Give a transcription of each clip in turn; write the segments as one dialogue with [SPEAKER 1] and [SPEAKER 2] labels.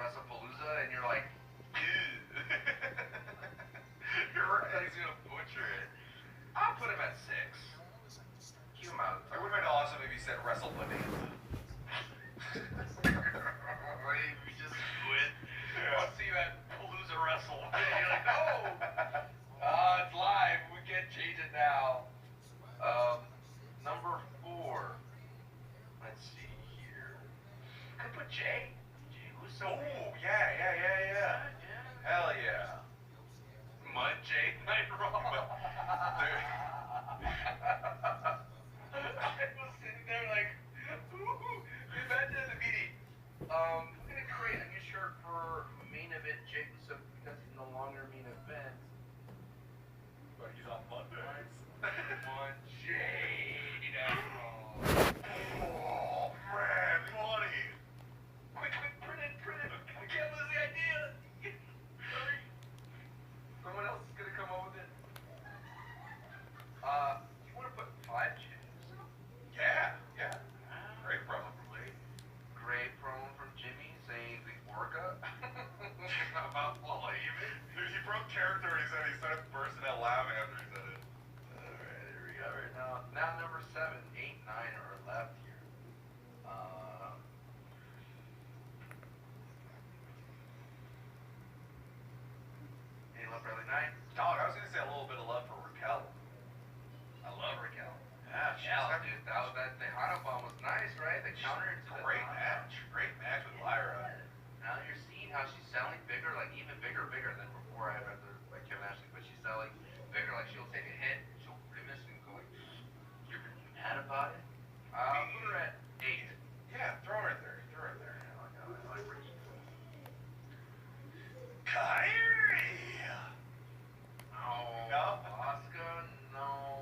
[SPEAKER 1] WrestlePalooza, and you're like, ew. Your workplace gonna butcher it. I'll put him at 6. Keep him out.
[SPEAKER 2] It would have been awesome if you said WrestleBonanza.
[SPEAKER 1] We just quit. Yeah. I'll see you at Palooza Wrestle. You're like, no. It's live. We can't change it now. Number 4. Let's see here. I could put Jay. Jay Uso.
[SPEAKER 2] Oh, yeah. Hell yeah.
[SPEAKER 1] Mud Jay Night Raw. I was sitting there like, ooh, imagine the meeting. I'm gonna create a new shirt for main event Jay Uso because he's no longer main event.
[SPEAKER 2] But he's on Mondays.
[SPEAKER 1] Mud Jay Night Raw.
[SPEAKER 2] Oh, man, money.
[SPEAKER 1] Quick, print it. I can't lose the idea. Hurry. Someone else is gonna come up with it. You want to put 5 chicks?
[SPEAKER 2] Yeah. Great promo.
[SPEAKER 1] Great promo from Jimmy saying the Orca about even.
[SPEAKER 2] Dude, he broke character and he started bursting out laughing after he said it.
[SPEAKER 1] Alright, here we go. Right now number 7, 8, 9 are left here. Any love for early 9?
[SPEAKER 2] Dog, I was gonna say a little bit of love for Raquel.
[SPEAKER 1] I love Raquel.
[SPEAKER 2] Yeah,
[SPEAKER 1] Dude, that Tejano bomb was nice, right? The counter to the
[SPEAKER 2] great match with Lyra.
[SPEAKER 1] Now you're seeing how she's selling bigger, like even bigger than before I read like Kevin Ashley, but she's selling bigger, like she'll take a hit, she'll grimace and go like, you're mad about it? Put her at 8.
[SPEAKER 2] Yeah, throw her in there.
[SPEAKER 1] I like Ricky.
[SPEAKER 2] Kyrie!
[SPEAKER 1] No. Asuka, no.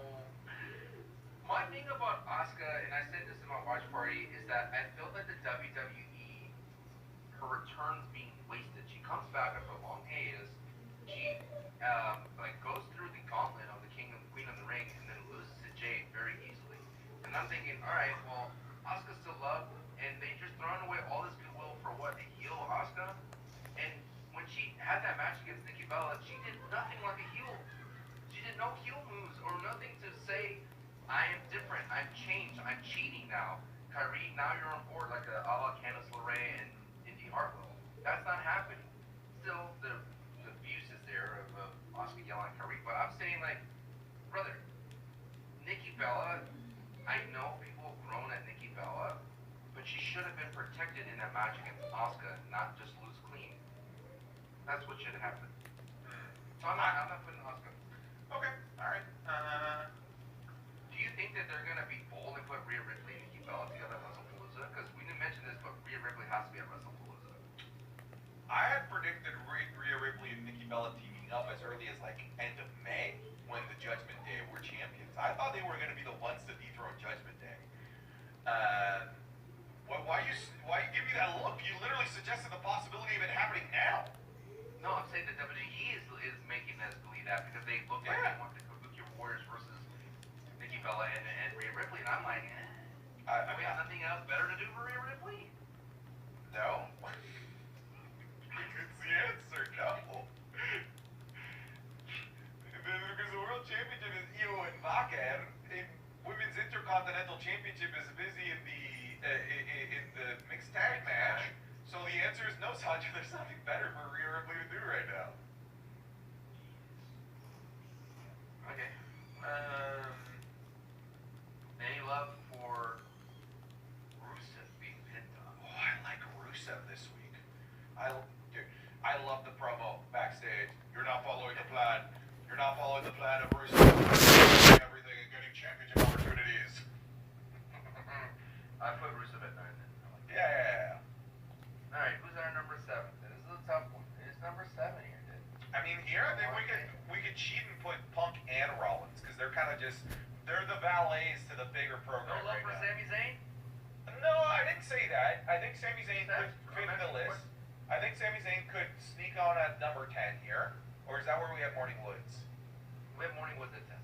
[SPEAKER 1] My thing about Asuka, and I said this in my watch party, is that I feel that the WWE, her return's being wasted. She comes back after a long hiatus. She goes through the gauntlet of the Queen of the Ring, and then loses to Jade very easily. And I'm thinking, all right, well, Asuka's still loved, and they just throwing away all this goodwill for what? A heel Asuka? And when she had that match against Nikki Bella, she did nothing like a heel. She did no heel moves or nothing to say, I am different, I'm changed, I'm cheating now. Kyrie, now you're on board like a la Candice LeRae and Indy Hartwell. That's not happening. Still, the abuse is there of Asuka yelling at Kyrie, but I'm saying like, brother, Nikki Bella, I know people have grown at Nikki Bella, but she should have been protected in that match against Asuka, not just lose clean. That's what should have happened. So I'm not putting Asuka.
[SPEAKER 2] Okay, alright.
[SPEAKER 1] Do you think that they're gonna be bold and put Rhea Ripley and Nikki Bella together at WrestlePalooza? Because we didn't mention this, but Rhea Ripley has to be at WrestlePalooza.
[SPEAKER 2] I had predicted Rhea Ripley and Nikki Bella teaming up as early as like end of May when the Judgment Day were champions. I thought they were going to be the ones to dethrone Judgment Day. Why you give me that look? You literally suggested the possibility of it happening now.
[SPEAKER 1] No, I'm saying the WWE is making us believe that because they look like they want the Kabuki Warriors versus Nikki Bella and Rhea Ripley, and I'm like, I mean, nothing else better to do for Rhea Ripley?
[SPEAKER 2] No. It's the answer, no. Because the World Championship is Io and Vaca, and Women's Intercontinental Championship is busy in the mixed tag match. So the answer is no, Sandra. There's nothing better for Rhea Ripley to do right now.
[SPEAKER 1] Okay. Any love for Rusev being pinned on?
[SPEAKER 2] Oh, I like Rusev this week. I love the promo backstage. You're not following the plan. You're not following the plan of Rusev. Everything and getting championship opportunities.
[SPEAKER 1] I put Rusev at 9 then.
[SPEAKER 2] Yeah.
[SPEAKER 1] Alright, who's our number 7? This is a tough one. It's number 7 here, dude.
[SPEAKER 2] I mean, here I think we could cheat and put Punk and Rollins because they're kind of they're the valets to the bigger program.
[SPEAKER 1] No love for Sami Zayn?
[SPEAKER 2] No, I didn't say that. I think Sami Zayn could fit in the list. I think Sami Zayn could sneak on at number 10 here, or is that where we have Morning Woods?
[SPEAKER 1] We have Morning Woods at 10.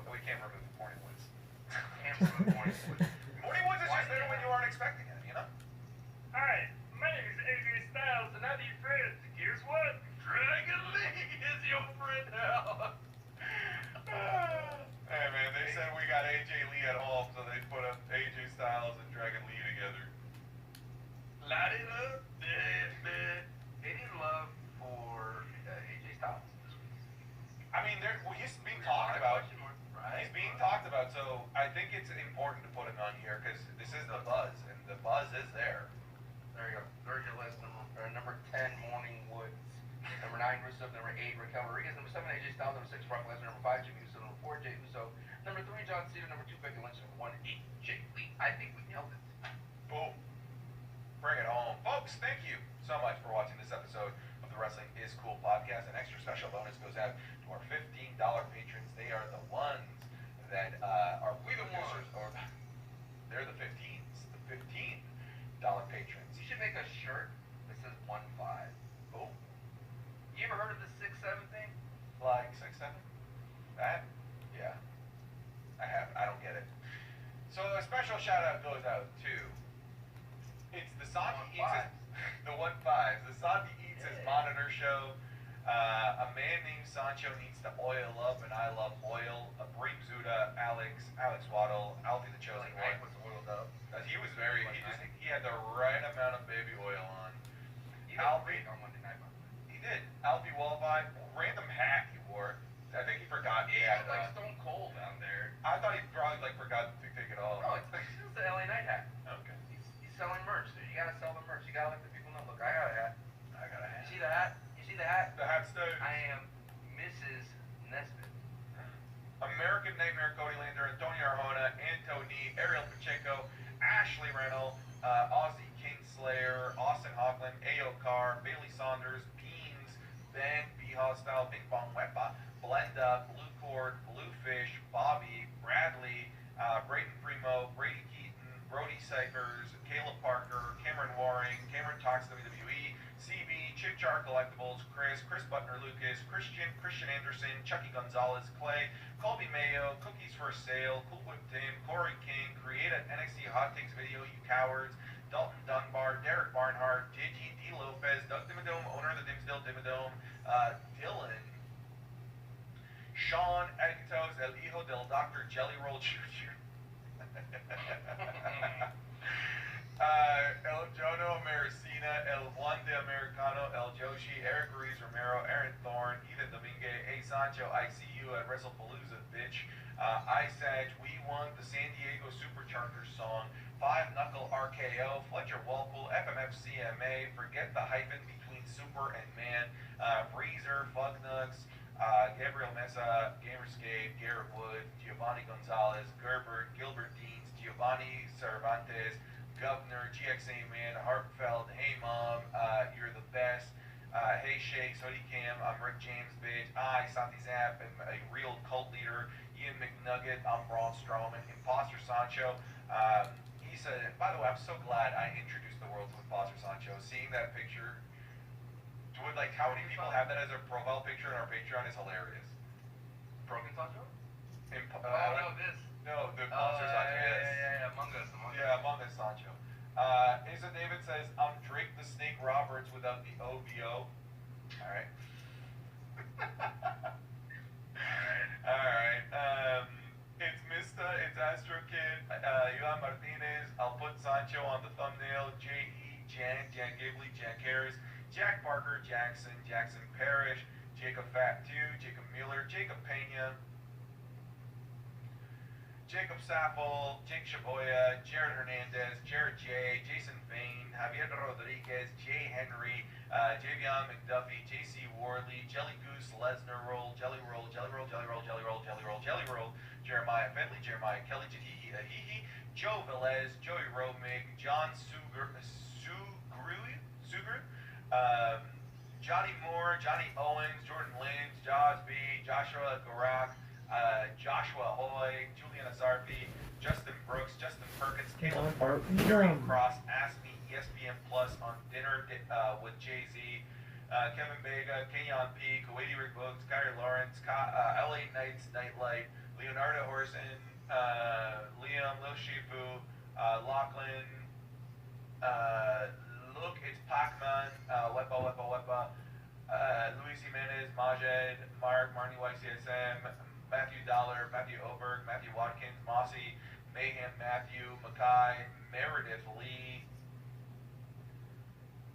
[SPEAKER 2] We can't remove Morning Woods.
[SPEAKER 1] Can't remove Morning Woods.
[SPEAKER 2] Morning Woods is just there when you aren't expecting it, you know?
[SPEAKER 1] Alright, my name is AJ Styles, and not your friends. Here's what? Dragon League is your friend now.
[SPEAKER 2] Hey man, they said we got AJ Lee at home, so they put up AJ Styles and Dragon Lee together.
[SPEAKER 1] Light it up, man. Any love for AJ Styles this week?
[SPEAKER 2] I mean, he's being talked about.
[SPEAKER 1] Right.
[SPEAKER 2] He's being talked about, so I think it's important to put him on here because this is the buzz, and the buzz is there.
[SPEAKER 1] There you go. There's your list. Number 10, Morning Woods. Number 9, Rusev. Number 8, Raquel Rodriguez. Number 7, AJ Styles. Number 6, Brock Lesnar. Number 5, Jimmy Uso. Number 4, Jey Uso. Number 3, John Cena. Number 2, Becky Lynch. Number 1, AJ Lee. I think we nailed it.
[SPEAKER 2] Boom. Bring it home. Folks, thank you so much for watching this episode of the Wrestling is Cool podcast. An extra special bonus goes out to our $15 patrons. They are the ones that are
[SPEAKER 1] We the
[SPEAKER 2] producers,
[SPEAKER 1] ones.
[SPEAKER 2] or they're the 15s, the $15 patrons.
[SPEAKER 1] You should make a shirt that says 1-5.
[SPEAKER 2] Oh,
[SPEAKER 1] You ever heard of the 6-7 thing?
[SPEAKER 2] like 6-7? That? Yeah. I don't get it. So a special shout out goes out to, it's the Santi Eats His, the 1-5s, the Santi Eats His Monitor show. A man named Sancho needs to oil up, and I love oil. Breem Zuda, Alex Waddle, Alfie the Chosen One.
[SPEAKER 1] was oiled up.
[SPEAKER 2] He was very, he had the right amount of baby oil on.
[SPEAKER 1] He did
[SPEAKER 2] Alfie,
[SPEAKER 1] great on Monday Night, by the way.
[SPEAKER 2] he did. Alfie Wallaby, random hat he wore. I think he forgot he
[SPEAKER 1] Yeah,
[SPEAKER 2] had,
[SPEAKER 1] like Stone Cold down there.
[SPEAKER 2] I thought he probably forgot to take it off.
[SPEAKER 1] No, it's the LA Night hat.
[SPEAKER 2] Okay.
[SPEAKER 1] He's selling merch, dude. You gotta sell the merch. You gotta let the people know. Look, I got a hat.
[SPEAKER 2] I got a hat.
[SPEAKER 1] You see the hat? You see the hat?
[SPEAKER 2] The hat stood.
[SPEAKER 1] I am Mrs. Nesbitt.
[SPEAKER 2] American Nightmare, Cody Lander, Antonio Arjona, Antony, Ariel Pacheco, Ashley Reynolds, Aussie Kingslayer, Austin Hoagland, Ayo Carr, Bailey Saunders, Beans, Ben, B Hostile, Bing Bong Wepa, Blenda, Blue Cord, Bluefish, Bobby, Bradley, Braden Primo, Brady Keaton, Brody Cyphers, Caleb Parker, Cameron Waring, Cameron Talks WWE, CB, Chip Jar Collectibles, Chris Butner Lucas, Christian Anderson, Chucky Gonzalez, Clay, Colby Mayo, Cookies for Sale, Cool Whip Tim, Corey King, Create an NXT Hot Takes video, you cowards, Dalton Dunbar, Derek Barnhart, Digi D. Lopez, Doug Dimmadome, owner of the Dimsdale Dimmadome, Dylan, Sean Editos, El Hijo del Dr. Jelly Roll Jr. El Jono Maricina, El Juan de Americano, El Joshi, Eric Ruiz Romero, Aaron Thorne, Ethan Domingue, A Sancho, I see you at WrestlePalooza, bitch. Isage, we won the San Diego Superchargers song, 5 Knuckle RKO, Fletcher Walpole, FMFCMA, forget the hyphen between super and man, Breezer, Fugnugs, Gabriel Mesa, Gamerscape, Garrett Wood, Giovanni Gonzalez, Gerbert, Gilbert Deans, Giovanni Cervantes, Governor, GXA Man, Hartfeld, hey mom, you're the best. Hey Shakes, Hoodie Cam, I'm Rick James, bitch. I, Santi Zap, am a real cult leader. Ian McNugget, I'm Braun Strowman. Imposter Sancho. He said, by the way, I'm so glad I introduced the world to Imposter Sancho. Seeing that picture, like how many people have that as their profile picture on our Patreon is hilarious.
[SPEAKER 1] Broken Sancho?
[SPEAKER 2] No,
[SPEAKER 1] this.
[SPEAKER 2] No, the Imposter Sancho, yes.
[SPEAKER 1] Yeah, Among Us.
[SPEAKER 2] Yeah, Among Us Sancho. Asa David says, I'm Drake the Snake Roberts without the OVO. Alright. Alright. It's Mista, it's Astro Kid, Ivan Martinez, I'll put Sancho on the thumbnail, J.E., Jan Gibley, Jack Harris, Jack Parker, Jackson Parrish, Jacob Fat 2, Jacob Mueller, Jacob Pena, Jacob Sappel, Jake Shaboya, Jared Hernandez, Jared J, Jason Vane, Javier Rodriguez, Jay Henry, Javion McDuffie, JC Wardley, Jelly Goose, Lesnar Roll, Jelly Roll, Jeremiah Bentley, Jeremiah Kelly, Jahihi Ahihi, Joe Velez, Joey Romig, John Suger, Johnny Moore, Johnny Owens, Jordan Lynch, Jaws B, Joshua Garak, Joshua Hoy, Julian Azarfi, Justin Brooks, Justin Perkins, Caleb Park, Jerry Cross, Ask Me, ESPN Plus on Dinner with Jay-Z, Kevin Vega, Kenyon P, Kuwaiti Rick Books, Kyrie Lawrence, LA Knights Nightlight, Leonardo Horson, Liam, Lil Shifu, Lachlan, Look, it's Pac-Man, Wepo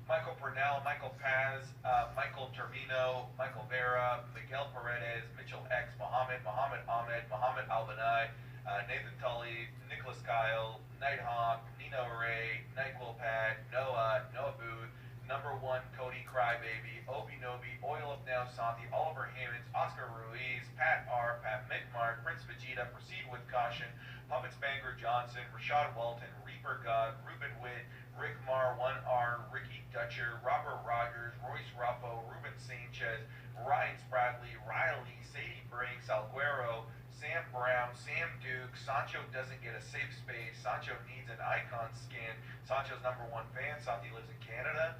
[SPEAKER 2] Michael Purnell, Michael Paz, Michael Tervino, Michael Vera, Miguel Paredes, Mitchell X, Muhammad Ahmed, Muhammad Albanai, Nathan Tully, Nicholas Kyle, Nighthawk, Nino Ray, NyQuil Pad, Noah Booth, Number One Cody Crybaby, Obi Nobi, Oil Up Now Santi, Oliver Hammonds, Oscar Ruiz, Pat R, Pat Mickmark, Prince Vegeta, Proceed with Caution, Puppets Banger Johnson, Rashad Walton, Reaper God, Ruben Witt, Rick Marr, 1R, Ricky Dutcher, Robert Rogers, Royce Ruffo, Ruben Sanchez, Ryan Spradley, Riley, Sadie Brinks, Alguero, Sam Brown, Sam Duke, Sancho doesn't get a safe space, Sancho needs an icon skin, Sancho's number one fan, Santi lives in Canada,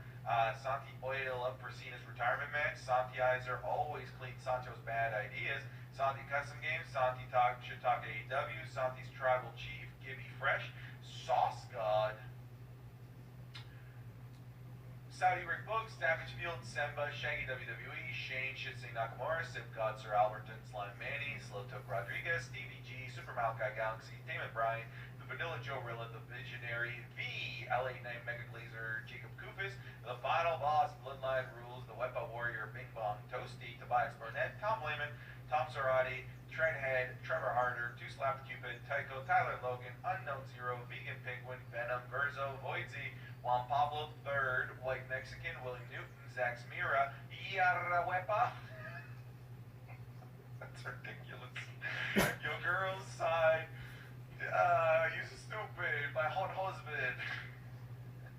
[SPEAKER 2] Santi oil up for Cena's retirement match, Santi Izer always cleans Sancho's bad ideas, Santi Custom Games, Santi should talk AEW, Santi's Tribal Chief, Gibby Fresh, Sauce God, Saudi Rick Books, Savage Field, Semba, Shaggy WWE, Shane, Shitsing Nakamura, Sip God, Sir Alberton, Slime Manny, Slowtoke Rodriguez, Stevie G, Super Malachi Galaxy, Damon Bryan, the Vanilla Joe Rilla, the Visionary, the LA Knight Mega Glazer, Jacob Kufis, the Final Boss, Bloodline Rules, the Wepa Warrior, Bing Bong, Toasty, Tobias Burnett, Tom Lehman, Tom Sarati, Treadhead, Trevor Harder, Two Slap Cupid, Tycho, Tyler Logan, Unknown Zero, Vegan Penguin, Venom, Verzo, Voidsy, Juan Pablo III, White Mexican, William Newton, Zach Smira, Wepa. That's ridiculous. Your girl's side. You're stupid. My hot husband.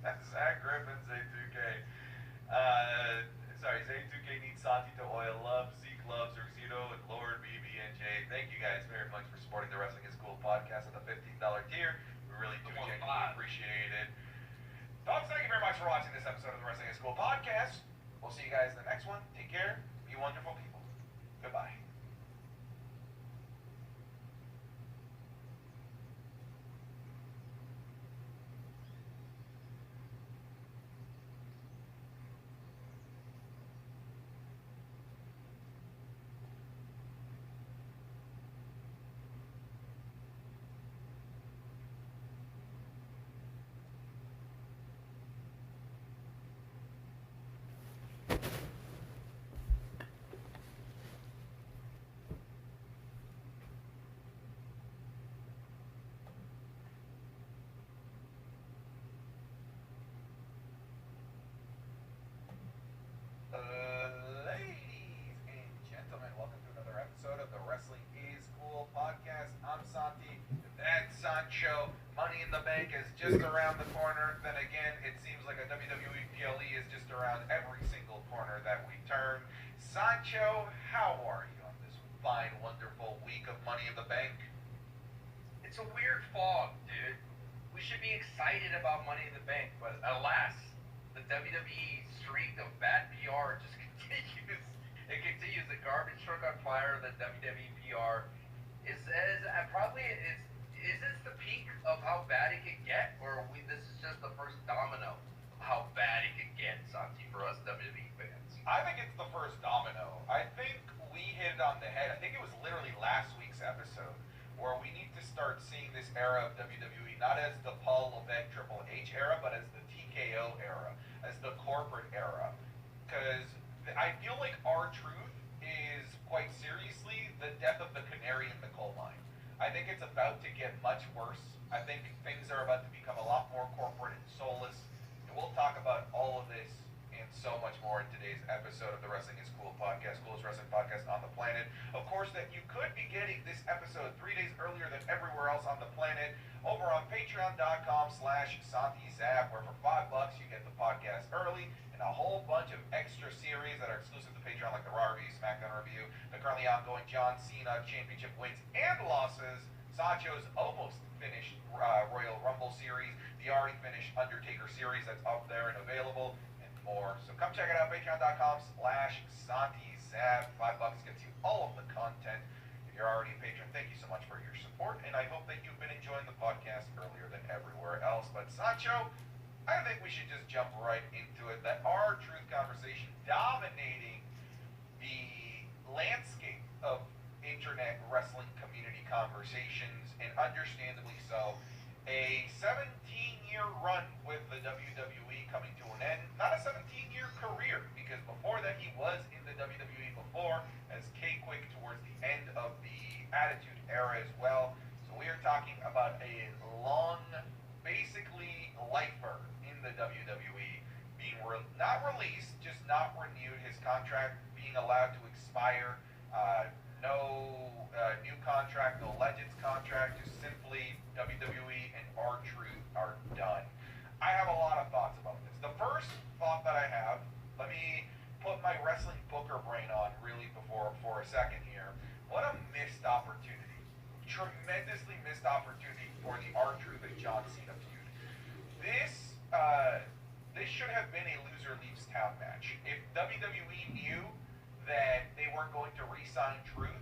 [SPEAKER 2] Zach Griffin, Zay2K. Zay2K needs Santi to oil up. Zeke loves Rosito and Lord BB&J. Thank you guys very much for supporting the Wrestling is Cool podcast at the $15 tier. We really do genuinely appreciate it. Dogs, thank you very much for watching this episode of the Wrestling is Cool podcast. We'll see you guys in the next one. Take care. Be wonderful people. Goodbye. Ladies and gentlemen, welcome to another episode of the Wrestling is Cool podcast. I'm Santi. That's Sancho. Money in the Bank is just around the corner. Then again, it seems like a WWE PLE is just around every single corner that we turn. Sancho, how are you on this fine, wonderful week of Money in the Bank?
[SPEAKER 1] It's a weird fog, dude. We should be excited about Money in the Bank, but alas, the WWE streak of bad PR just continues. It continues. The garbage truck on fire. The WWE PR is probably is. Is this the peak of how bad it could get, or this is just the first domino of how bad it could get, Santi, for us WWE fans?
[SPEAKER 2] I think it's the first domino. I think we hit it on the head. I think it was literally last week's episode where we need to start seeing this era of WWE not as the Paul Levesque Triple H era, but as the TKO era, as the corporate era. Because I feel like R-Truth is quite seriously the death of the canary in the coal mine. I think it's about to get much worse. I think things are about to become a lot more corporate and soulless. And we'll talk about all of this and so much more in today's episode of the Wrestling is Cool podcast, coolest wrestling podcast on the planet. Of course, that you could be getting this episode 3 days earlier than everywhere else on the planet over on patreon.com/SantiZap, where for $5 you get the podcast early and a whole bunch of extra series that are exclusive to Patreon, like the Raw Review, SmackDown Review, the currently ongoing John Cena Championship wins and losses, Sancho's almost finished Royal Rumble series, the already finished Undertaker series that's up there and available, and more. So come check it out, patreon.com/SantiZap. $5 gets you all of the content. If you're already a patron, thank you so much for your support, and I hope that you've been enjoying the podcast earlier than everywhere else. But Sancho, I think we should just jump right into it. That R-Truth conversation dominating the landscape of internet wrestling community conversations, and understandably so. A 17-year run with the WWE coming to an end. Not a not released, just not renewed. His contract being allowed to expire. No new contract, no Legends contract. Just simply WWE and R-Truth are done. I have a lot of thoughts about this. The first thought that I have, let me put my wrestling booker brain on really before for a second here. What a missed opportunity. Tremendously missed opportunity for the R-Truth and John Cena feud. This should have been a loser leaves town match. If WWE knew that they weren't going to re-sign Truth,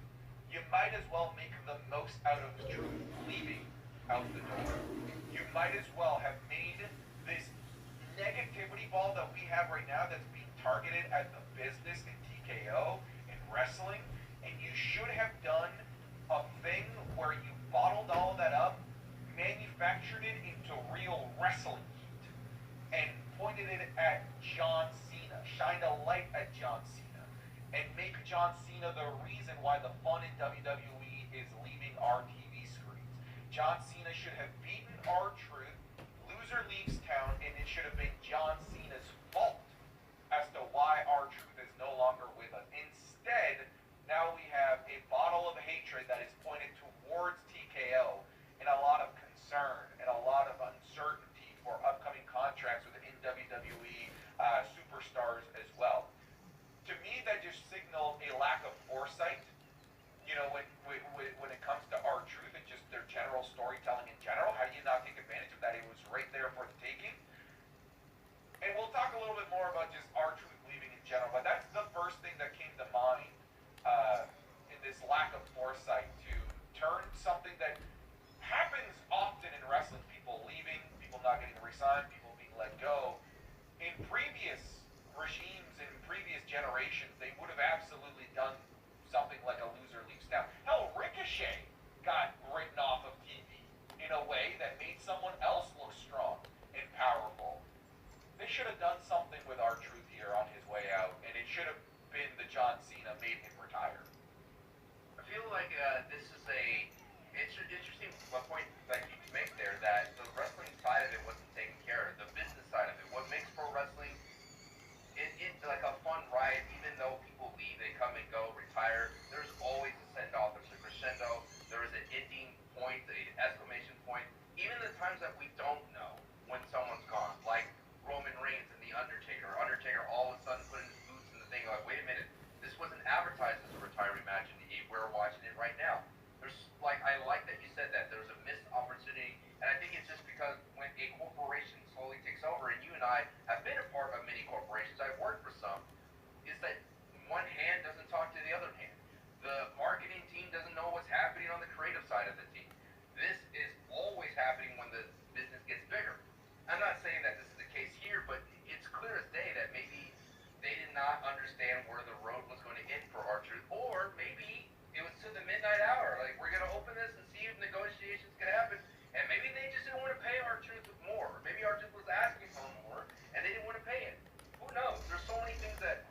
[SPEAKER 2] you might as well make the most out of Truth leaving out the door. You might as well have made this negativity ball that we have right now that's being targeted at the business and TKO and wrestling, and you should have done a thing where you bottled all of that up, manufactured it into real wrestling heat, and pointed it at John Cena, shined a light at John Cena, and make John Cena the reason why the fun in WWE is leaving our TV screens. John Cena should have beaten R-Truth, loser leaves town, and it should have been John Cena's fault as to why R-Truth is no longer with us. Instead, now we have a bottle of hatred that is pointed towards TKO and a lot of concern and a lot of uncertainty for upcoming contracts within WWE superstars as well. To me, that just signaled a lack of foresight. You know, when it comes to R-Truth and just their general storytelling in general, how do you not take advantage of that? It was right there for the taking. And we'll talk a little bit more about just R-Truth leaving in general, but that's the first thing that came to mind in this lack of foresight to turn something that happens often in wrestling, people leaving, people not getting re-signed, people being let go. In previous regimes, in previous generations, they would have absolutely done something like a loser leaves town. Hell, Ricochet got written off of TV in a way that made someone else look strong and powerful. They should have done something with R-Truth here on his way out, and it should have been the John Cena made him retire.
[SPEAKER 1] I feel like this is a interesting point that you make there, that the wrestling side of it wasn't taken care of, the business side of it. What makes pro wrestling it's like a fun ride, even though people leave, they come and go, retire. There's always a send-off, there's a crescendo, there is an ending point, an exclamation point. Even the times that we don't know when someone's gone, like Roman Reigns and The Undertaker. Undertaker all of a sudden put in his boots in the thing, like, wait a minute, this wasn't advertised as a retirement match, and we're watching it right now. I like that you said that. There's a missed opportunity, and I think it's just because when a corporation slowly takes over, and you and I have been a part of many corporations, I've worked for some, is that one hand doesn't talk to the other hand. The marketing team doesn't know what's happening on the creative side of the team. This is always happening when the business gets bigger. I'm not saying that this is the case here, but it's clear as day that maybe they did not understand where the road was going to end for R-Truth, or maybe it was to the midnight hour. Like, we're going to open this and see if negotiations can happen. And maybe they just didn't want to pay R-Truth more. Maybe R-Truth was asking for more, and they didn't want to pay it. Who knows? There's so many things that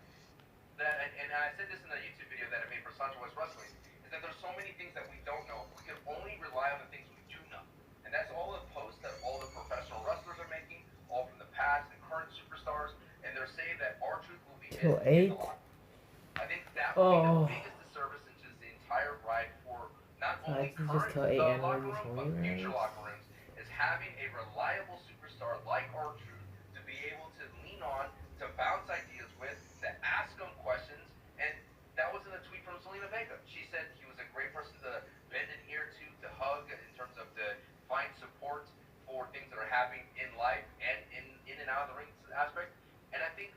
[SPEAKER 1] and I said this in the YouTube video that I made for Sancho West Wrestling, is that there's so many things that we don't know. We can only rely on the things we do know. And that's all the posts that all the professional wrestlers are making, all from the past and current superstars, and they're saying that R-Truth will be
[SPEAKER 3] Till
[SPEAKER 1] missed
[SPEAKER 3] 8?
[SPEAKER 1] a lot. I think that will be the biggest disservice into the entire ride for not only
[SPEAKER 3] This is just
[SPEAKER 1] current
[SPEAKER 3] till 8 and
[SPEAKER 1] locker
[SPEAKER 3] we're just
[SPEAKER 1] room, but
[SPEAKER 3] waiting,
[SPEAKER 1] future
[SPEAKER 3] right?
[SPEAKER 1] locker rooms, is having a reliable superstar like R-Truth to be able to lean on, to bounce ideas with, to ask them questions. And that was in a tweet from Zelina Vega. She said he was a great person to bend an ear to hug, in terms of to find support for things that are happening in life and in and out of the ring aspect. And I think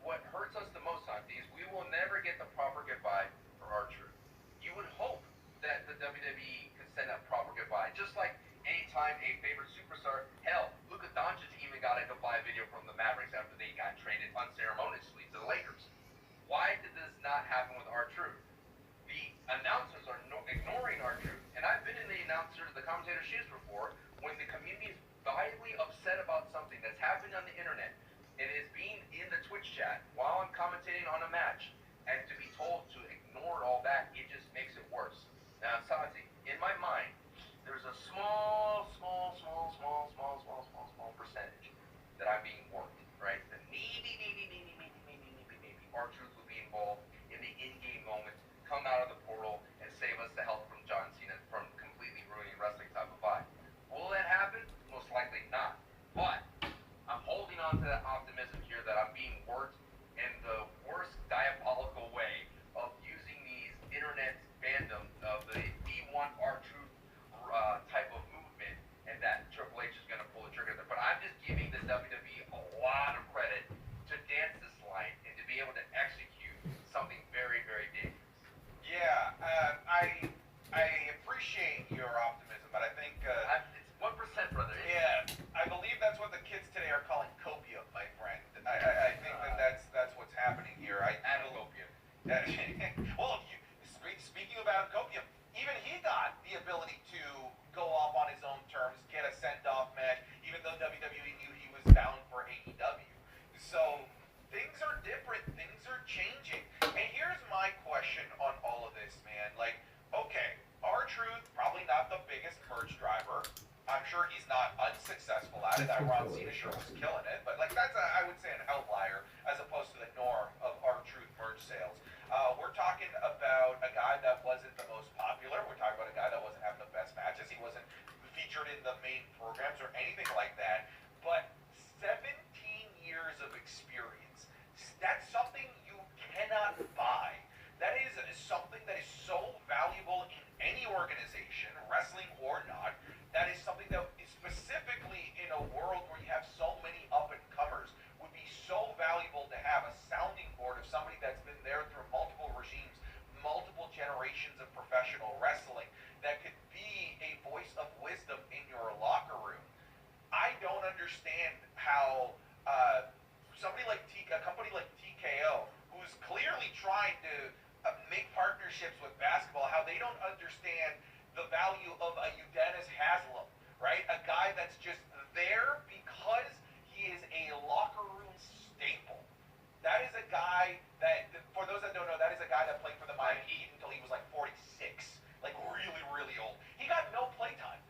[SPEAKER 1] what hurts us the most on these, we will never get the proper goodbye for R-Truth. You would hope that the WWE could send a proper goodbye, just like anytime a favorite superstar, hell, Luka Doncic even got a goodbye video from the Mavericks after they got traded unceremoniously to the Lakers. Why did this not happen with R-Truth? The announcers are ignoring R-Truth, and I've been in the commentator's shoes before, when the community is violently upset about something that's happening on the internet, and is being in the Twitch chat while I'm commentating on a match, and to be told to ignore all that, it just makes it worse. Now, Santi, in my mind, there's a small percentage that I'm being worked, right? The needy R-Truth would be involved in the in-game moment, come out of the portal, and save us the help from John Cena from completely ruining wrestling top of five. Will that happen? Most likely not. But I'm holding on to that optimism here that I'm being worked in the worst diabolical way of using these internet fandom of the B1 R-Truth type of movement, and that Triple H is going to pull the trigger there. But I'm just giving the WWE a lot of credit to dance this line and to be able to execute something very, very dangerous.
[SPEAKER 2] Yeah, I appreciate your optimism, but I think
[SPEAKER 1] it's 1%, brother.
[SPEAKER 2] Yeah, I believe that's what the kids today are calling copium, my friend. I think that's what's happening here.
[SPEAKER 1] Copium.
[SPEAKER 2] Well, speaking about copium, even he got the ability to go off on his own terms, get a send-off match, even though WWE knew he was bound for AEW. So things are different, things are changing. And here's my question on all of this, man. Like, okay, R-Truth, probably not the biggest merch driver. I'm sure he's not unsuccessful at it. Ron Cena sure was killing it, but like that's I would say an outlier as opposed to the norm of R-Truth merch sales. We're talking about a guy that wasn't the most popular. We're talking about a guy that wasn't having the best matches. He wasn't featured in the main programs or anything like that. But 17 years of experience. That's something you cannot buy. That is something that is so valuable in any organization, wrestling or not. That is something that is specifically in a world where you have so many up-and-comers would be so valuable to have a sounding board of somebody that's been there through multiple regimes, multiple generations of professional wrestling that could be a voice of wisdom in your locker room. I don't understand how a company like TKO, who's clearly trying to make partnerships with basketball, how they don't understand the value of a Udonis Haslem, right? A guy that's just there because he is a locker room staple. That is a guy that, for those that don't know, that is a guy that played for the Miami Heat until he was like 46, like really, really old. He got no playtime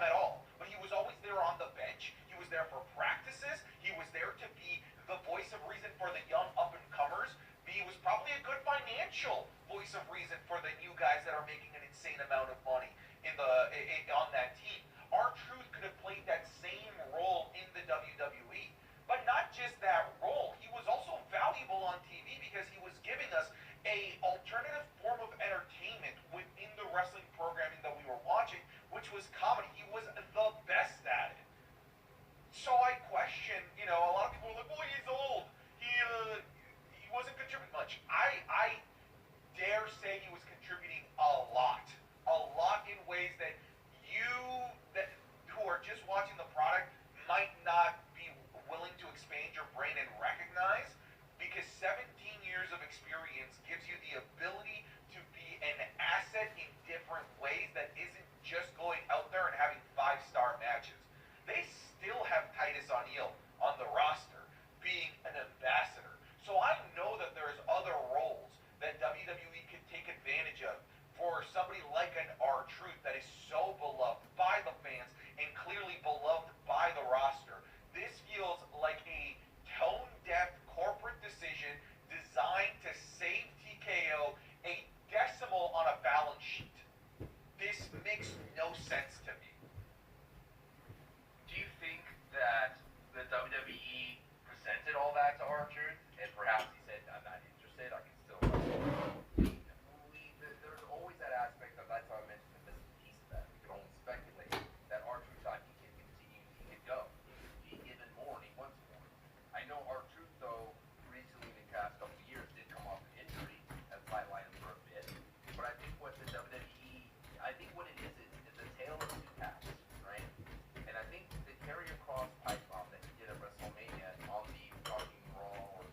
[SPEAKER 2] at all, but he was always there on the bench. He was there for practices. He was there to be the voice of reason for the young up-and-comers. He was probably a good financial voice of reason for the new guys that are making an insane amount of money on that team. R-Truth could have played that same role in the WWE, but not just that role. He was also valuable on TV because he was giving us a alternative form of entertainment within the wrestling programming that we were watching, which was comedy. He was the best at it. So I question, a lot of people are like, well, he's old. He wasn't contributing much. I dare say he was contributing a lot in ways that who are just watching the product might not be willing to expand your brain and recognize, because 17 years of experience gives you the ability to be an asset in different ways that isn't just going out there and having 5-star matches. They still have Titus O'Neil on the roster being an ambassador. So I know that there's other roles that WWE can take advantage of for somebody like an R-Truth that is so beloved by the fans and clearly beloved by the roster. This feels like a tone-deaf corporate decision designed to save TKO a decimal on a balance sheet. This makes no sense to me.
[SPEAKER 1] Do you think that the WWE presented all that to R-Truth, and perhaps he said, I'm not interested, I can still there's always that aspect of, that's how I mentioned the missing piece of that. We can only speculate that R-Truth thought he could continue, he could go. He given more and he wants more. I know R-Truth, though, recently in the past couple of years did come off an injury and sidelined him for a bit. But I think what the WWE, I think what it is a tale of two halves, right? And I think the carry across pipe bomb that he did at WrestleMania on the fucking Raw or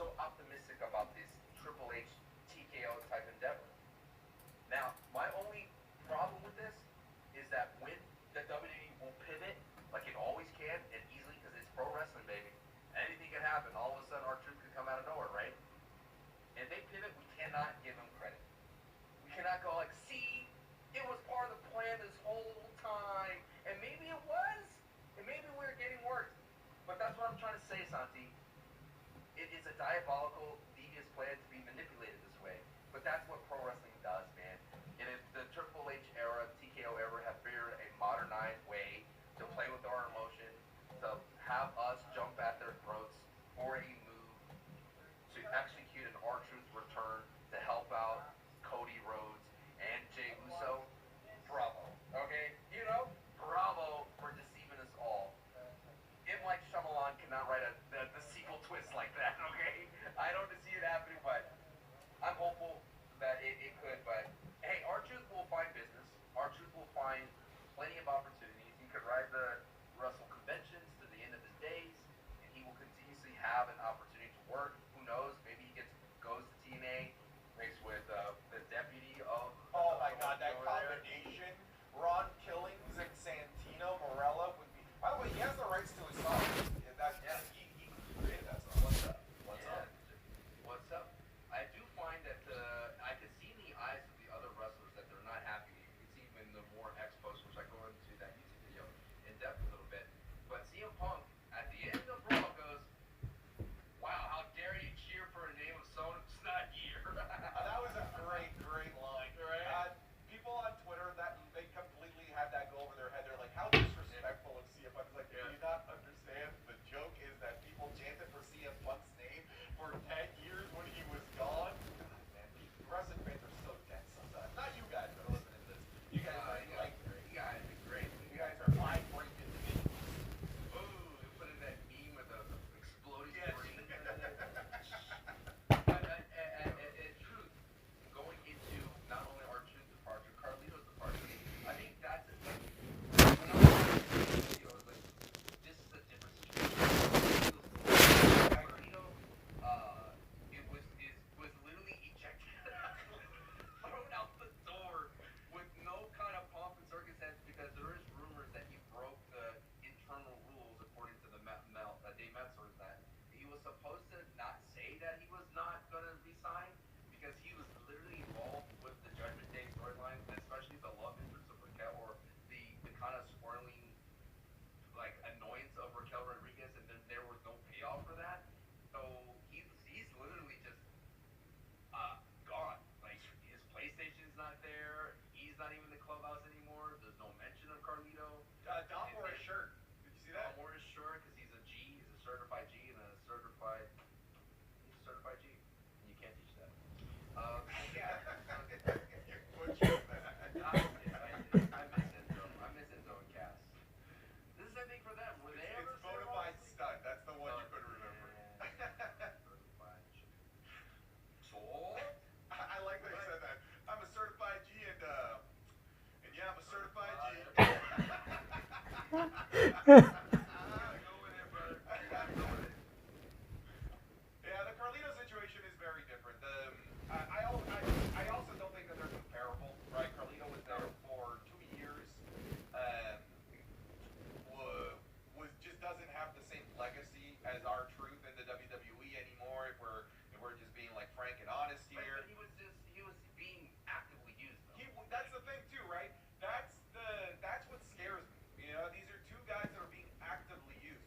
[SPEAKER 1] so optimistic about this Triple H TKO type endeavor. Now, my only problem with this is that when the WWE will pivot, like it always can, and easily, because it's pro wrestling, baby. Anything can happen. All of a sudden, our truth can come out of nowhere, right? And they pivot, we cannot give them credit. We cannot go like, see, it was part of the plan this whole time, and maybe it was, and maybe we were getting worse. But that's what I'm trying to say, Santi. It is a diabolical, devious plan to be manipulated this way. But that's what pro wrestling does, man. And if the Triple H era, TKO era, have figured a modernized way to play with our emotion, to have us jump at their throats for a move, to execute an R-Truth return to help out Cody Rhodes and Jey Uso, bravo. Okay? Bravo for deceiving us all. M. Night Shyamalan cannot write the sequel twist like that, okay? I don't see it happening, but I'm hopeful that it could. But hey, R-Truth will find business. R-Truth will find plenty of opportunities. He could ride the Russell conventions to the end of his days, and he will continuously have an opportunity to work. Who knows? Maybe he goes to TNA, makes with the deputy of.
[SPEAKER 2] Oh my God, that combination, Ron Killings and Santino Marella would be. By the way, he has the rights to his song. He created that song.
[SPEAKER 1] What's up?
[SPEAKER 2] What's up?
[SPEAKER 1] What's up? I do find that I can see in the eyes of the other wrestlers that they're not happy. You can see them in the more expos, which I go into that YouTube video in depth a little bit. But CM Punk at the end of Raw goes, "Wow, how dare you cheer for a name of someone who's not here?"
[SPEAKER 2] That was a great line.
[SPEAKER 1] Right?
[SPEAKER 2] People on Twitter they completely had that go over their head. They're like, how disrespectful of CM Punk. It's like, do you not understand? The joke is that people chanted for CM Punk's name for 10 years when he was gone. God, man, wrestling fans are so dense sometimes. Not you guys that are listening to this. You guys are like,
[SPEAKER 1] you guys are great.
[SPEAKER 2] you guys are mind-breaking individuals.
[SPEAKER 1] Ooh, they put in that meme with the exploding
[SPEAKER 2] Yes.
[SPEAKER 1] brain. But in truth, going into not only our truth departure, Carlito's departure, I think that's it. Like, when I was watching the video, I was like, this is a different situation. Carlito, was literally ejected, thrown out the door with no kind of pomp and circumstance because there is rumors that he broke the internal rules according to the Dave Meltzer that he was supposed to not say that he was not going to resign because he was literally involved with the Judgment Day storyline, especially the love interest of Raquel or the kind of swirling like annoyance of Raquel Rodriguez, and then there was no payoff for that. So he's literally just gone. Like his PlayStation's not there. He's not even in the clubhouse anymore. There's no mention of Carlito.
[SPEAKER 2] Dom wore his shirt. Did you see that?
[SPEAKER 1] Dom wore his shirt because he's a G. He's a certified G and he's a certified G. And you can't teach that.
[SPEAKER 2] Yeah. You butchered that.
[SPEAKER 1] I miss Enzo. I miss Enzo and Cass. This is I think for them. Were they ever
[SPEAKER 2] It's bona fide stud. That's the one you couldn't remember. I like that you said that. I'm a certified G and yeah, I'm a certified G.
[SPEAKER 1] Go with it, brother. You gotta go with it.
[SPEAKER 2] Yeah, the Carlito situation is very different. I also don't think that they're comparable, right? Carlito was there for 2 years. Was just doesn't have the same legacy as R-Truth in the WWE anymore. If we're just being like frank and honest here.
[SPEAKER 1] But he was being actively used though.
[SPEAKER 2] That's the thing too, right? That's what scares me. These are two guys that are being actively used.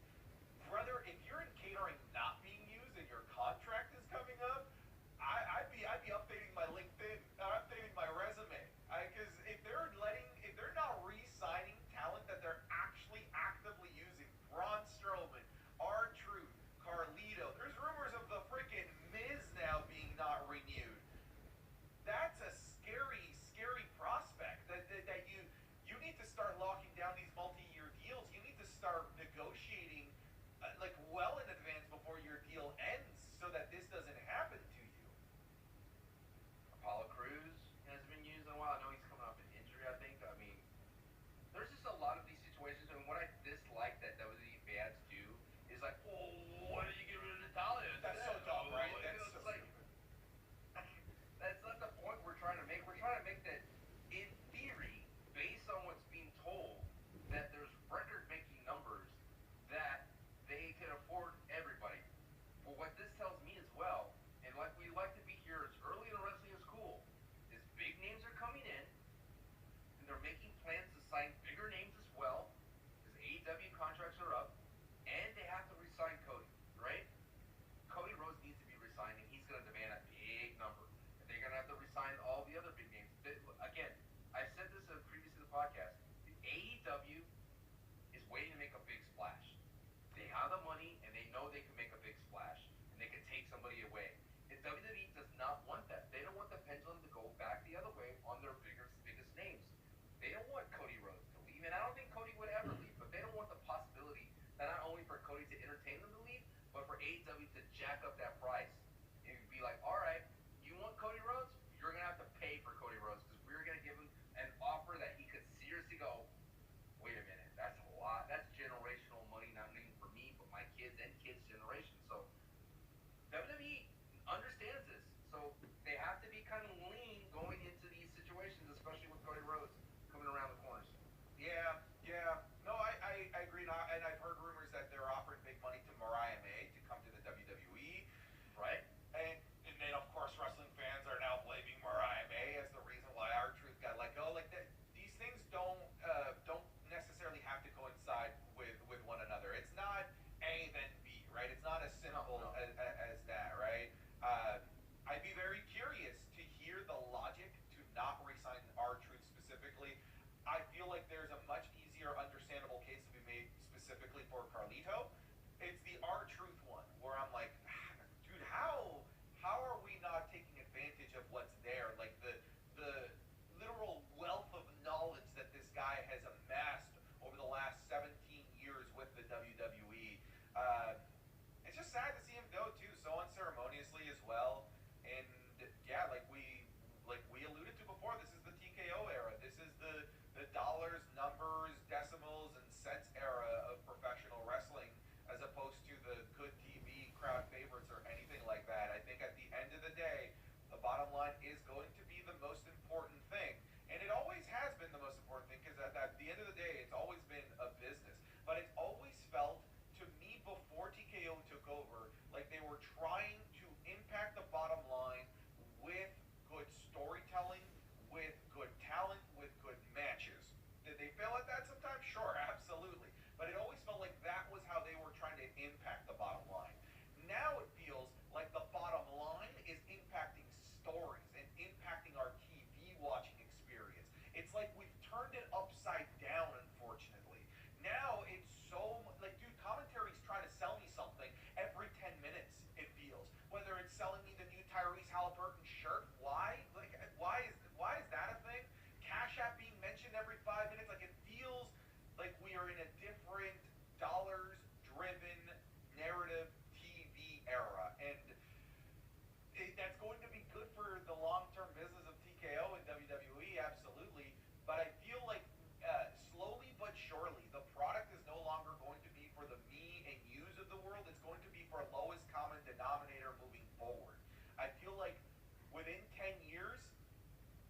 [SPEAKER 2] Brother, if you're in catering not being used and your contract is coming up, I'd be updating my LinkedIn, updating my resume. Because if they're not re-signing talent that they're actually actively using, Braun Strowman, R-Truth, Carlito, there's rumors of the freaking Miz now being not renewed. That's a scary, scary prospect. That you need to start locking down these multi-year deals. You need to start negotiating like well in advance before your deal ends, so that this doesn't happen to you.
[SPEAKER 1] Apollo Crews hasn't been used in a while. I know he's coming off an injury, I think. I mean, there's just a lot of these situations, and what I dislike that WWE fans do is like, oh, why did you get rid of Natalia?
[SPEAKER 2] That's so dumb, right?
[SPEAKER 1] waiting to make a big splash. They have the money and they know they can make a big splash and they can take somebody away. And WWE does not want that. They don't want the pendulum to go back the other way on their biggest names. They don't want Cody Rhodes to leave, and I don't think Cody would ever leave, but they don't want the possibility that not only for Cody to entertain them to leave, but for AEW to jack up that price and be like, all right, you want Cody Rhodes? You're going to have to pay for Cody Rhodes because we're going to give him an offer that he could seriously go, wait a minute, that's a lot. That's generational money, not only for me, but my kids and kids' generation. So WWE understands this. So they have to be kind of lean going into these situations, especially with Cody Rhodes coming around the corners.
[SPEAKER 2] Yeah, yeah. No, I agree. And I've heard rumors that they're offering big money to Mariah May to come to the WWE.
[SPEAKER 1] Right.
[SPEAKER 2] And then, of course, wrestling fans are now blaming Mariah May as the reason why R-Truth got let go. Like, these things don't necessarily have to coincide with one another. It's not A then B, right? It's not as simple as that, right? I'd be very curious to hear the logic to not re-sign R-Truth specifically. I feel like there's a much easier, understandable case to be made specifically for Carlito. It's the R-Truth one, where I'm like, dude, how are we not taking advantage of what's there? Like the literal wealth of knowledge that this guy has amassed over the last 17 years with the WWE. It's just sad to see him go too, so unceremoniously as well. And yeah, like we alluded to before, this is the TKO era. This is the dollars, numbers, decimals, and cents era of professional wrestling, as opposed to the good TV, crowd favorites, or anything like that. I think at the end of the day, the bottom line is going to be the most important thing. And it always has been the most important thing, because at the end of the day, it's always been a business. But it's always felt, to me, before TKO took over, like they were trying to impact the bottom line with good storytelling, with good talent, with good matches. Did they fail at that sometimes? Sure, absolutely. But it always felt like that was how they were trying to impact the bottom line. Now it feels like the bottom line is impacting stories and impacting our TV watching experience. It's like we've turned it upside down, unfortunately. Now it's so, like, dude, commentary's trying to sell me something every 10 minutes, it feels. Whether it's selling me the new Tyrese Halliburton shirt, why? Like, why is that a thing? Cash App being mentioned every 5 minutes, like, it feels like we are in a different dollars-driven narrative TV era, and that's going to be good for the long-term business of TKO and WWE, absolutely, but I feel like slowly but surely, the product is no longer going to be for the me and yous of the world. It's going to be for lowest common denominator moving forward. I feel like within 10 years,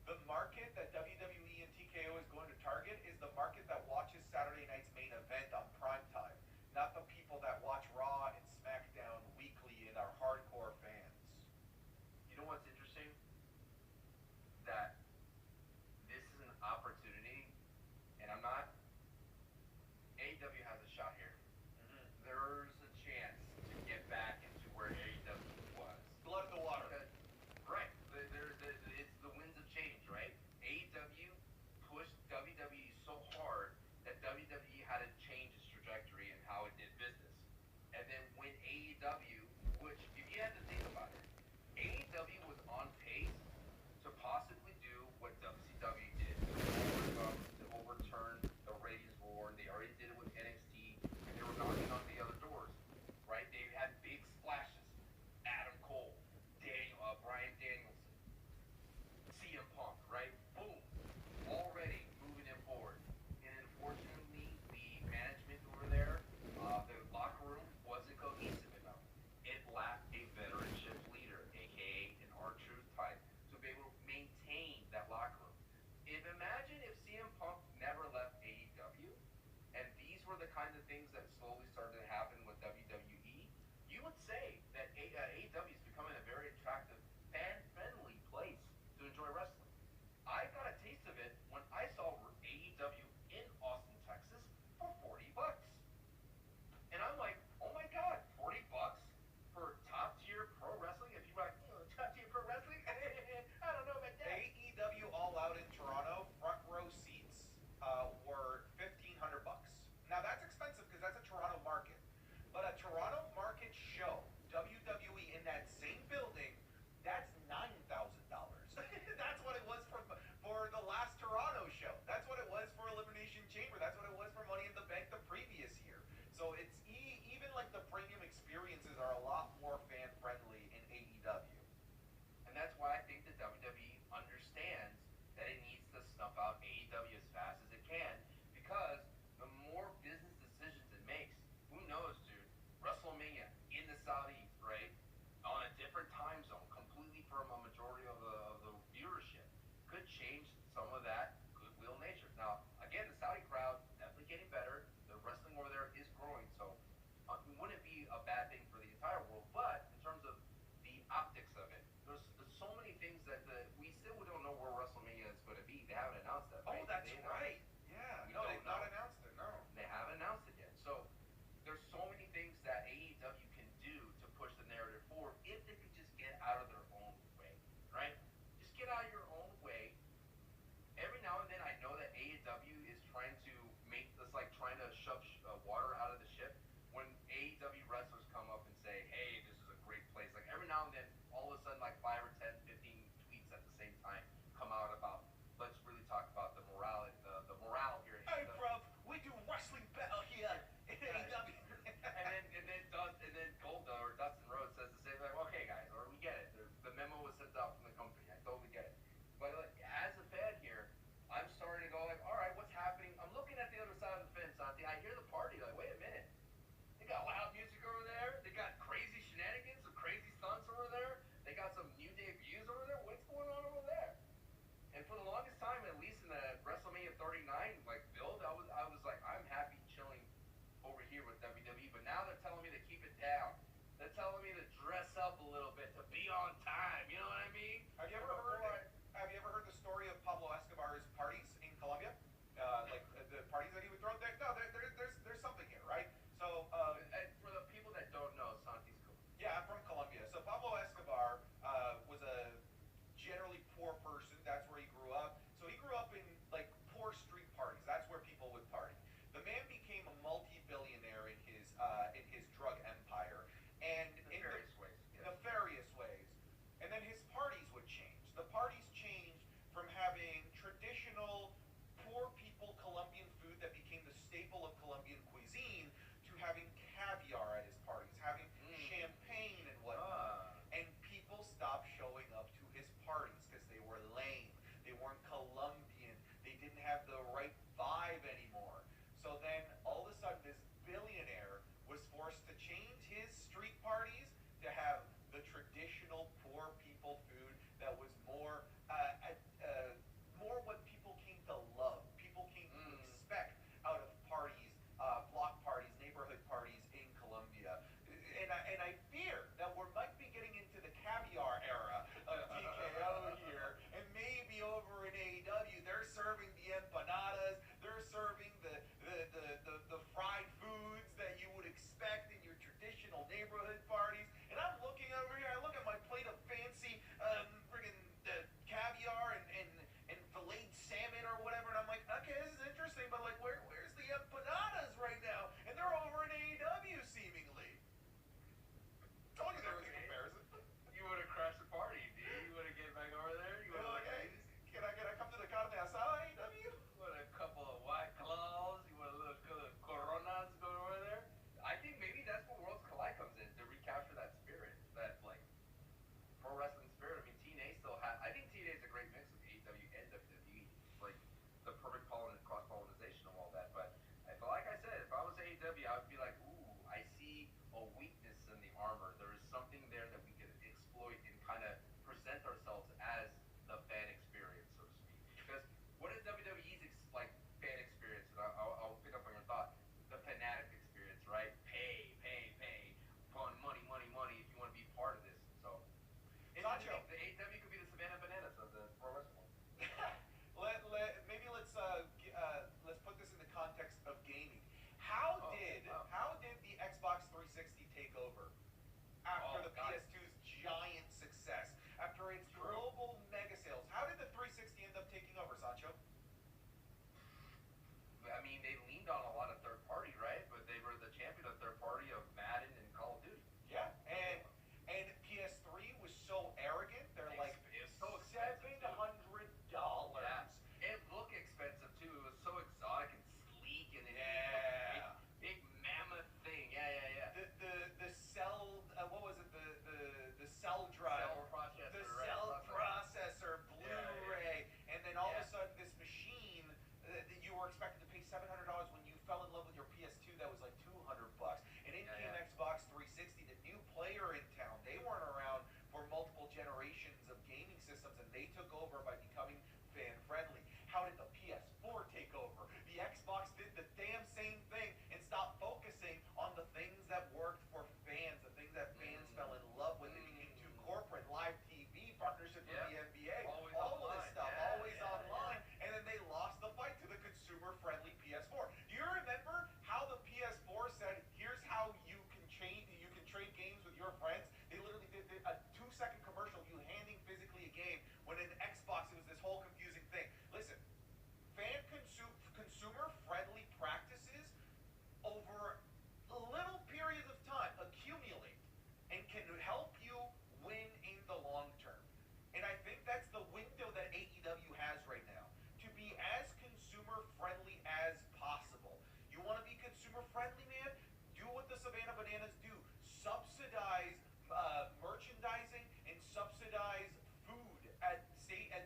[SPEAKER 2] the market that WWE and TKO is going to target is the market that watches Saturday night's main event on primetime, not the people that watch Raw and SmackDown weekly and are hardcore fans.
[SPEAKER 1] You know what's interesting? That this is an opportunity, and I'm not. AEW has a shot here.
[SPEAKER 2] Mm-hmm.
[SPEAKER 1] There's a chance to get back into where AEW was.
[SPEAKER 2] Blood in the water.
[SPEAKER 1] Right. It's the winds of change, right? AEW pushed WWE so hard that WWE had to change its trajectory and how it did business. And then when AEW, which if you had to think about it, AEW was on pace to possibly do what WCW did, to overturn the ratings war. They already did it with NXT, and they were knocking on the other doors, right? They had big splashes. Adam Cole, Bryan Danielson, CM Punk, right? Boom. Already moving it forward. And unfortunately, the management over there, the locker room wasn't cohesive enough. It lacked a veteranship leader, aka an R-Truth type, to be able to maintain that locker room. Imagine if CM Punk never left AEW, and these were the kinds of things that slowly started to happen with WWE, you would say that AEW is becoming a very attractive, fan-friendly place to enjoy wrestling. I got a taste of it when I saw AEW in Austin, Texas for $40. And I'm like, oh my God, $40 for top-tier pro wrestling? If you're like, top-tier pro wrestling? I don't know about that.
[SPEAKER 2] AEW All Out in Toronto, front row seats were $1,500. Now that's
[SPEAKER 1] They haven't announced that, right?
[SPEAKER 2] Oh, that's
[SPEAKER 1] they
[SPEAKER 2] right. Yeah.
[SPEAKER 1] We
[SPEAKER 2] No,
[SPEAKER 1] don't
[SPEAKER 2] they've not
[SPEAKER 1] know.
[SPEAKER 2] announced it. No.
[SPEAKER 1] They haven't announced it yet. So there's so many things that AEW can do to push the narrative forward if they could just get out of their own way, right? Just get out of your own way. Every now and then, I know that AEW is trying to make this like trying to shove water out of the ship. When AEW wrestlers come up and say, "Hey, this is a great place," like every now and then, all of a sudden, like 5 or 10, 15 tweets at the same time come out about, let's really talk about the morale, the morale here at
[SPEAKER 2] Hey,
[SPEAKER 1] AEW.
[SPEAKER 2] bruv, we do wrestling better here in AEW.
[SPEAKER 1] and then Golda or Dustin Rhodes says the same, like, okay, guys, or we get it. The memo was sent out from the company. I totally get it. But like, as a fan here, I'm starting to go like, all right, what's happening? I'm looking at the other side of the fence, Santi. I hear the party. Like, wait a minute. They got loud music over there. They got crazy shenanigans, some crazy stunts over there. They got some new debuts over there. What's going on over there? And for the longest time, at least in the WrestleMania 39 like build, I was like, I'm happy chilling over here with WWE. But now they're telling me to keep it down. They're telling me to dress up a little bit, to be on time. You know what I mean?
[SPEAKER 2] Have you ever heard the story of Pablo Escobar's parties in Colombia? Like the parties that he would throw? There's something here, right? So
[SPEAKER 1] for the people that don't know, Santi's cool.
[SPEAKER 2] yeah, I'm from Colombia. So Pablo Escobar was a generally poor person. That's where he grew up. So he grew up in like poor street parties. That's where people would party. The man became a multi-billionaire in his drug empire, and
[SPEAKER 1] In nefarious ways. Yes.
[SPEAKER 2] nefarious ways. And then Savannah Bananas do? Subsidize merchandising and subsidize food at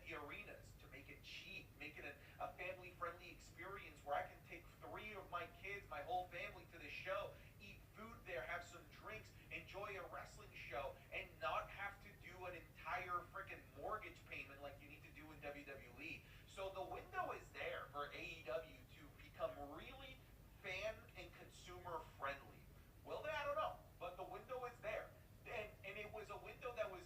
[SPEAKER 2] the arenas to make it cheap, make it a family-friendly experience where I can take 3 of my kids, my whole family, to the show, eat food there, have some drinks, enjoy a wrestling show, and not have to do an entire freaking mortgage payment like you need to do in WWE. So the window is there for AEW to become really fan and consumer friendly. Will they? I don't know. But the window is there. And it was a window that was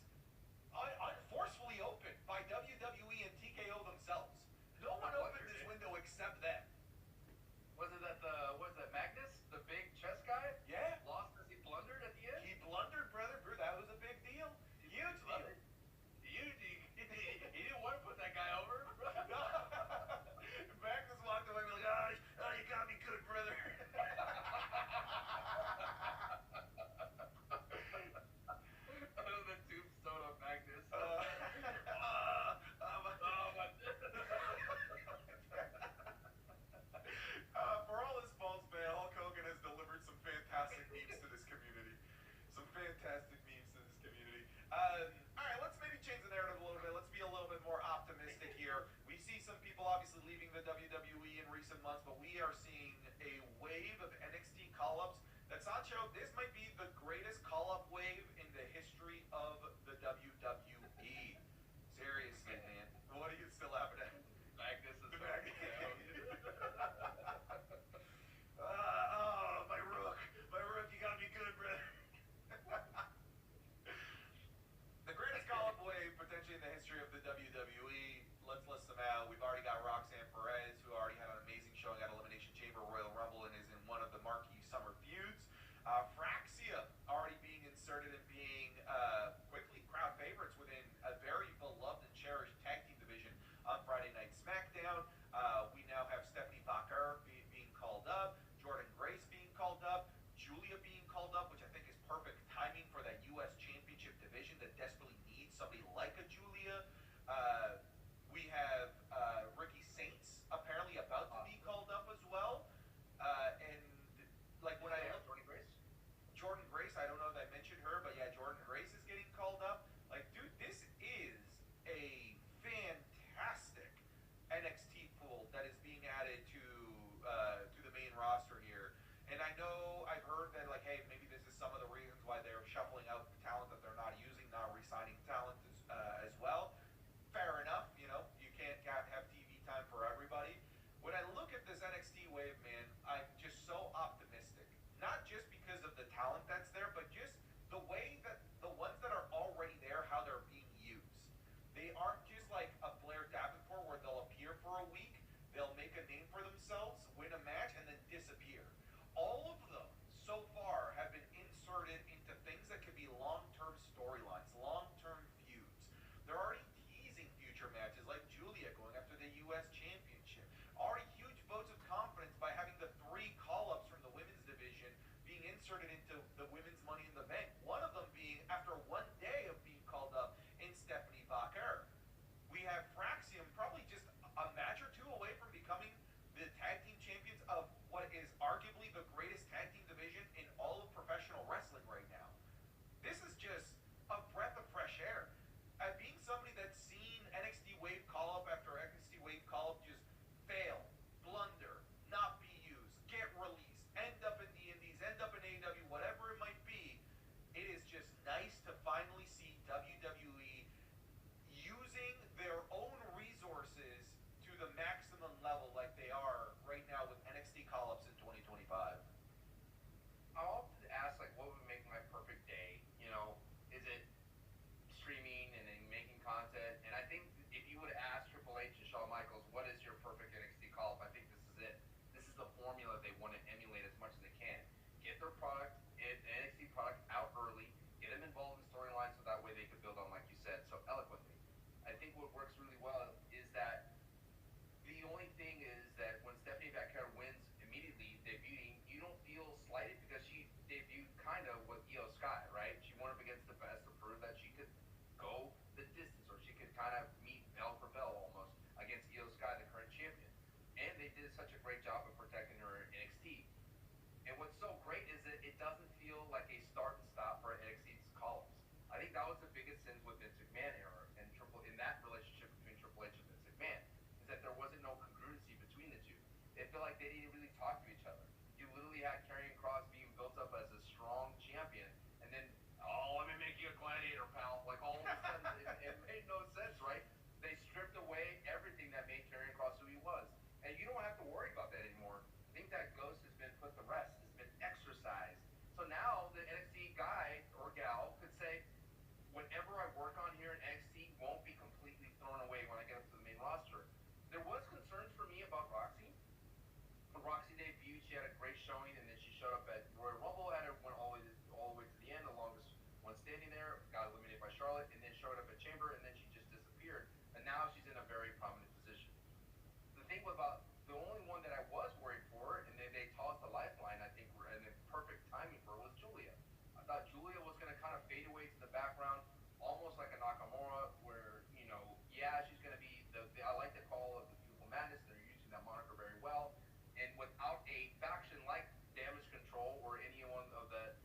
[SPEAKER 2] unforcefully opened by WWE and TKO themselves. No one opened this window except them.
[SPEAKER 1] Was it Magnus, the big chess guy?
[SPEAKER 2] Yeah.
[SPEAKER 1] Lost as he blundered at the end?
[SPEAKER 2] He blundered, brother. That was a big deal. Huge deal.
[SPEAKER 1] He didn't want to put that guy over.
[SPEAKER 2] Magnus walked away and like, oh, you got me good, brother.
[SPEAKER 1] The tombstone of Magnus.
[SPEAKER 2] For all his faults, man, Hulk Hogan has delivered some fantastic memes to this community. Some fantastic memes to this community. Alright, let's maybe change the narrative a little bit. Let's be a little bit more optimistic here. We see some people obviously leaving the WWE in recent months, but we are seeing a wave of NXT call-ups. That Sancho, this might be the greatest call-up wave in the history of the WWE. Seriously, man. What are you still laughing at?
[SPEAKER 1] Magnus is
[SPEAKER 2] my rook, you got me good, brother. The greatest call-up wave potentially in the history of the WWE. Let's list them out. We've already got Roxanne Perez, who already had an amazing showing at Elimination Chamber Royal Rumble and is in one of the marquee summer feuds. Fraxia already being inserted and being quickly crowd favorites within a very beloved and cherished tag team division on Friday Night SmackDown. We now have Stephanie Baker being called up, Jordan Grace being called up, Julia being called up, which I think is perfect timing for that U.S. Championship division that desperately needs somebody like a Julia. We have Ricky Saints apparently about to be called up as well. And like when I look, Jordan Grace, I don't know if I mentioned her, but yeah, Jordan Grace is getting called up. Like, dude, this is a fantastic NXT pool that is being added to the main roster here. And I know I've heard that, like, hey, maybe this is some of the reasons why they're shuffling out talent that they're not using, not re-signing talent as well. Fair enough, you know, you can't have TV time for everybody. When I look at this NXT wave, man, I'm just so optimistic. Not just because of the talent that's there, but just the way that the ones that are already there, how they're being used. They aren't just like a Blair Davenport where they'll appear for a week, they'll make a name for themselves, win a match, and then disappear. All of them so far have been inserted into things that could be long-term storylines, long-term feuds. They're already teasing future matches like Julia going after the U.S. Championship. Already huge votes of confidence by having the 3 call-ups from the women's division being inserted into the women's Money in the Bank. One of them being after 1 day of being called up in Stephanie Baker. We have Fraxium probably just a match or 2 away from becoming the tag team champions of what is arguably the greatest tag team division in all of professional wrestling right now. This is just a breath of fresh air. Being somebody that's seen NXT Wave call-up after NXT Wave call-up just fail, blunder, not be used, get released, end up in the Indies, end up in AEW, whatever it might be, it is just nice to finally see WWE using their own resources to the maximum level like they are right now with NXT call-ups in 2025.
[SPEAKER 1] I often ask, like, what would make my perfect day? You know, is it streaming and then making content? And I think if you would ask Triple H and Shawn Michaels, what is your perfect NXT call-up? I think this is it. This is the formula they want to emulate as much as they can. Get their product, NXT product out early, get them involved in storylines so that way they can build on, like you said, so eloquently. I think what works really well is that the only thing is that when Stephanie Baker wins immediately debuting, you don't feel slighted because she debuted kind of with Io Sky, right? She went up against the best to prove that she could go the distance, or she could kind of meet bell for bell almost against Io Sky, the current champion. And they did such a great job of protecting her in NXT. And And what's so great is that it doesn't feel like a start and stop for NXT's columns. I think that was the biggest sins with Vince McMahon era and in that relationship between Triple H and Vince McMahon is that there wasn't no congruency between the two. It felt like they didn't really talk to each other. You literally had Karrion Kross being built up as a strong champion, and then let me make you a gladiator, pal. Like all of a sudden, it made no sense, right? They stripped away everything that made Karrion Kross who he was, and you don't have to worry about that anymore. I think that ghost has been put to rest. It's been exercised. So now the NXT guy or gal could say, whatever I work on here in NXT won't be completely thrown away when I get up to the main roster. There was concerns for me about Roxy. When Roxy debuted, she had a great showing, and then she showed up at Royal Rumble, went all the way to the end, the longest one standing there, got eliminated by Charlotte, and then showed up at Chamber, and then she just disappeared. And now she's in a very prominent position. The thing about the only one that I was worried for, and then they tossed the lifeline, I think, and the perfect timing for was Julia. I thought Julia was going to kind of fade away to the background, almost like a Nakamura, where, she's going to be I like the call of the Beautiful Madness. They're using that moniker very well. And without a faction like Damage Control or anyone of that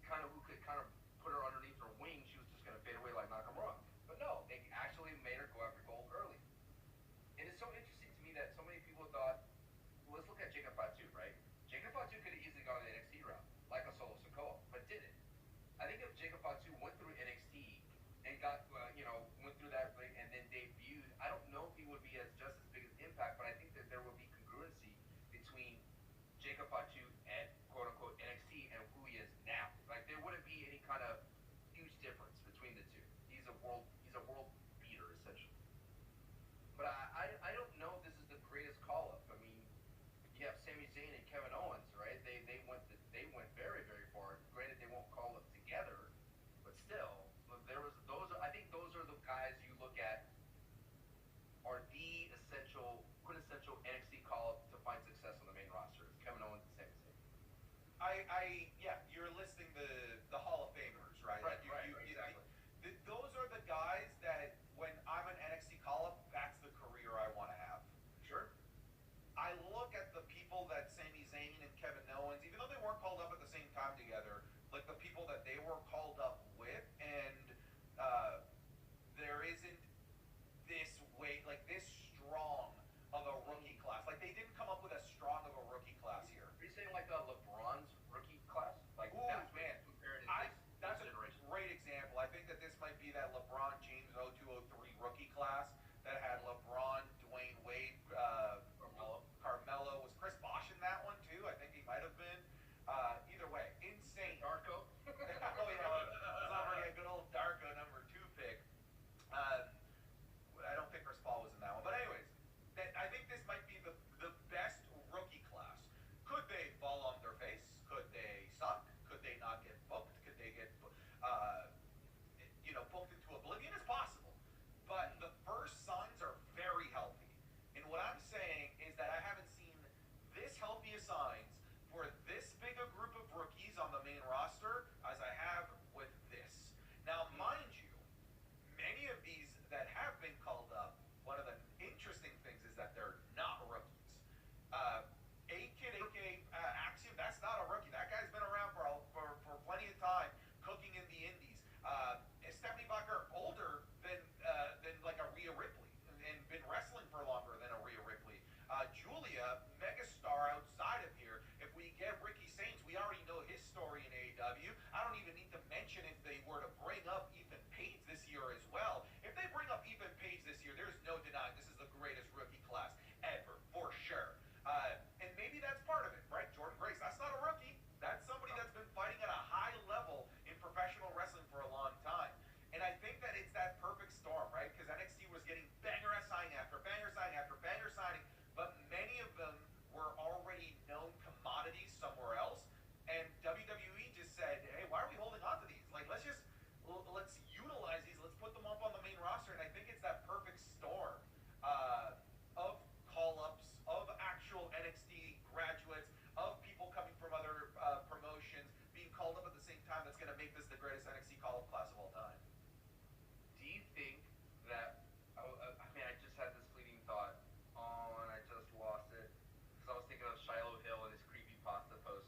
[SPEAKER 1] kind of who could kind of put her underneath her wing, she was just going to fade away like Nakamura. But no, they actually made her go after gold early. And it's so interesting to me that so many people thought, well, let's look at Jacob Fatu, right? Jacob Fatu could have easily gone the NXT route, like a Solo Sikoa, but didn't. I think if Jacob Fatu went through NXT and got, went through that ring and then debuted, I don't know if he would be just as big an impact, but I think that there would be congruency between Jacob Fatu at quote unquote NXT and who he is now. Like there wouldn't be any kind of huge difference between the two. He's a world beater essentially. But I don't know if this is the greatest call up. I mean, you have Sami Zayn and Kevin Owens, right? They went very, very far. Granted, they won't call up together, but still, I think those are the guys you look at are the quintessential NXT call up to find success on the main roster. It's Kevin Owens and Sami Zayn.
[SPEAKER 2] You're listing the Hall of Famers, right?
[SPEAKER 1] Right,
[SPEAKER 2] exactly. Those are the guys that when I'm an NXT call-up, that's the career I want to have.
[SPEAKER 1] Sure.
[SPEAKER 2] I look at the people that Sami Zayn and Kevin Owens, even though they weren't called up at the same time together, like the people that they were called up with, and there isn't this strong of a rookie class. Like they didn't come up with as strong of a rookie class here.
[SPEAKER 1] Are you saying like LeBron's rookie class? Like
[SPEAKER 2] ooh,
[SPEAKER 1] that's
[SPEAKER 2] man, that's a
[SPEAKER 1] generation.
[SPEAKER 2] great example. I think that this might be that LeBron James 0203 rookie class that had LeBron, Dwayne Wade, Carmelo. Was Chris Bosh in that one too? I think he might have been. Either way, insane.
[SPEAKER 1] Darko.
[SPEAKER 2] Oh yeah, let's not forget good old Darko #2 pick. I don't think Chris Paul was in that one, but anyways, I think this might be the best rookie class. Could they fall on their face? Could they suck? Could they not get booked? Could they get booked into oblivion? It's possible, but the first signs are very healthy. And what I'm saying is that I haven't seen this healthy a signs for this big a group of rookies on the main roster as I have with this. Now, mind you, many of these that have been called up, one of the interesting things is that they're not rookies. A-Kid, a.k.a. Axiom, that's not a rookie. That guy's been around for plenty of time, cooking in the indies. Stephanie Bucker, older than like a Rhea Ripley, and been wrestling for longer than a Rhea Ripley. Julia, megastar outside of here. If we get Ricky Saints, we already know his story in AEW. I don't even need to mention if they were to bring up Ethan Page this year as well. If they bring up Ethan Page this year, there's no denying this is the greatest rookie class ever, for sure. And maybe that's part of it, right? Jordan Grace, that's not a rookie. That's somebody that's been fighting at a high level in professional wrestling for a long time. And I think that it's that perfect storm, right? Because NXT was getting banger signing after banger signing after banger signing, but many of them were already known commodities somewhere else. And WWE just said, hey, why are we holding on to these? Like, let's utilize these. Let's put them up on the main roster. And I think it's that perfect storm of call-ups, of actual NXT graduates, of people coming from other promotions being called up at the same time that's going to make this the greatest NXT call-up class of all time.
[SPEAKER 1] Do you think that, I just had this fleeting thought, and I just lost it, because I was thinking of Shiloh Hill and his creepypasta post.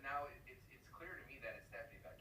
[SPEAKER 1] but now